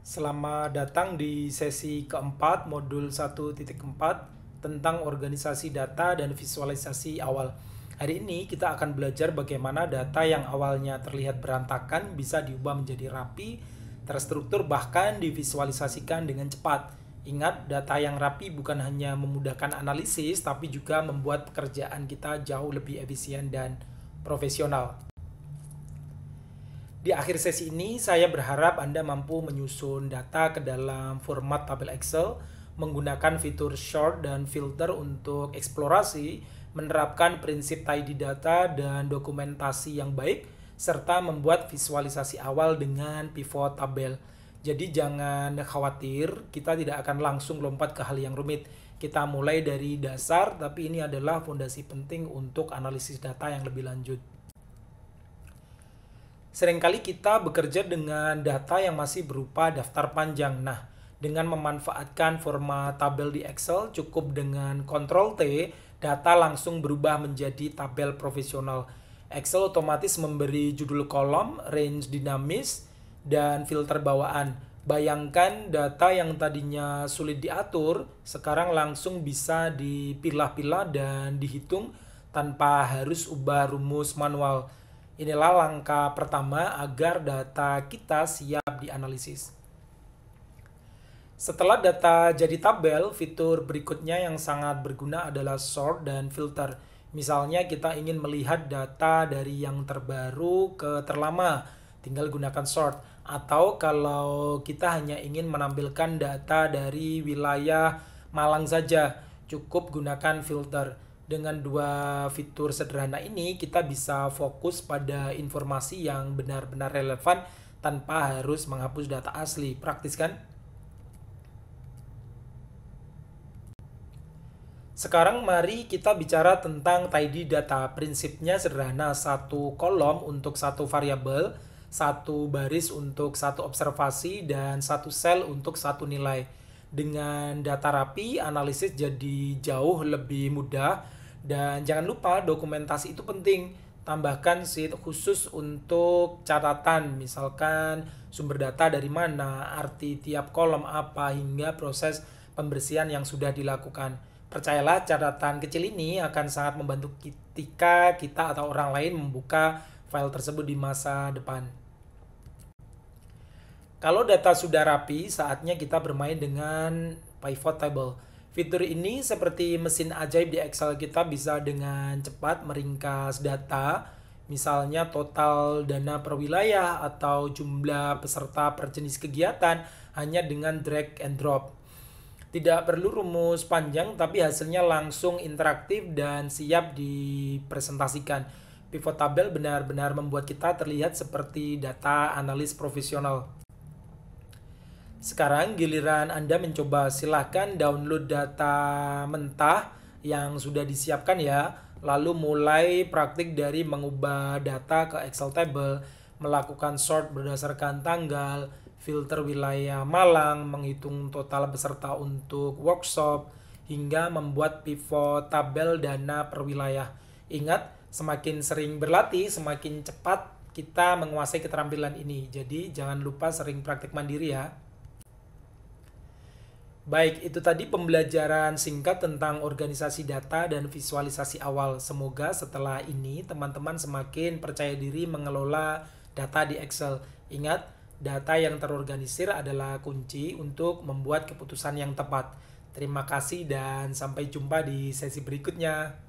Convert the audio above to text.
Selamat datang di sesi keempat modul 1.4 tentang organisasi data dan visualisasi awal. Hari ini kita akan belajar bagaimana data yang awalnya terlihat berantakan bisa diubah menjadi rapi, terstruktur, bahkan divisualisasikan dengan cepat. Ingat, data yang rapi bukan hanya memudahkan analisis, tapi juga membuat pekerjaan kita jauh lebih efisien dan profesional. Di akhir sesi ini, saya berharap Anda mampu menyusun data ke dalam format tabel Excel, menggunakan fitur sort dan filter untuk eksplorasi, menerapkan prinsip tidy data dan dokumentasi yang baik, serta membuat visualisasi awal dengan pivot tabel. Jadi jangan khawatir, kita tidak akan langsung lompat ke hal yang rumit. Kita mulai dari dasar, tapi ini adalah fondasi penting untuk analisis data yang lebih lanjut. Seringkali kita bekerja dengan data yang masih berupa daftar panjang. Nah, dengan memanfaatkan format tabel di Excel, cukup dengan Ctrl+T, data langsung berubah menjadi tabel profesional. Excel otomatis memberi judul kolom, range dinamis, dan filter bawaan. Bayangkan data yang tadinya sulit diatur, sekarang langsung bisa dipilah-pilah dan dihitung tanpa harus ubah rumus manual. Inilah langkah pertama agar data kita siap dianalisis. Setelah data jadi tabel, fitur berikutnya yang sangat berguna adalah sort dan filter. Misalnya kita ingin melihat data dari yang terbaru ke terlama, tinggal gunakan sort. Atau kalau kita hanya ingin menampilkan data dari wilayah Malang saja, cukup gunakan filter. Dengan dua fitur sederhana ini, kita bisa fokus pada informasi yang benar-benar relevan tanpa harus menghapus data asli. Praktis kan? Sekarang mari kita bicara tentang tidy data. Prinsipnya sederhana, satu kolom untuk satu variabel, satu baris untuk satu observasi, dan satu sel untuk satu nilai. Dengan data rapi, analisis jadi jauh lebih mudah. Dan jangan lupa dokumentasi itu penting. Tambahkan sheet khusus untuk catatan, misalkan sumber data dari mana, arti tiap kolom apa, hingga proses pembersihan yang sudah dilakukan. Percayalah, catatan kecil ini akan sangat membantu ketika kita atau orang lain membuka file tersebut di masa depan. Kalau data sudah rapi, saatnya kita bermain dengan pivot table. Fitur ini seperti mesin ajaib di Excel, kita bisa dengan cepat meringkas data, misalnya total dana per wilayah atau jumlah peserta per jenis kegiatan hanya dengan drag and drop. Tidak perlu rumus panjang, tapi hasilnya langsung interaktif dan siap dipresentasikan. Pivot table benar-benar membuat kita terlihat seperti data analis profesional. Sekarang giliran Anda mencoba. Silahkan download data mentah yang sudah disiapkan ya. Lalu mulai praktik dari mengubah data ke Excel table, melakukan sort berdasarkan tanggal, filter wilayah Malang, menghitung total peserta untuk workshop, hingga membuat pivot tabel dana per wilayah. Ingat, semakin sering berlatih, semakin cepat kita menguasai keterampilan ini. Jadi jangan lupa sering praktik mandiri ya. Baik, itu tadi pembelajaran singkat tentang organisasi data dan visualisasi awal. Semoga setelah ini teman-teman semakin percaya diri mengelola data di Excel. Ingat, data yang terorganisir adalah kunci untuk membuat keputusan yang tepat. Terima kasih dan sampai jumpa di sesi berikutnya.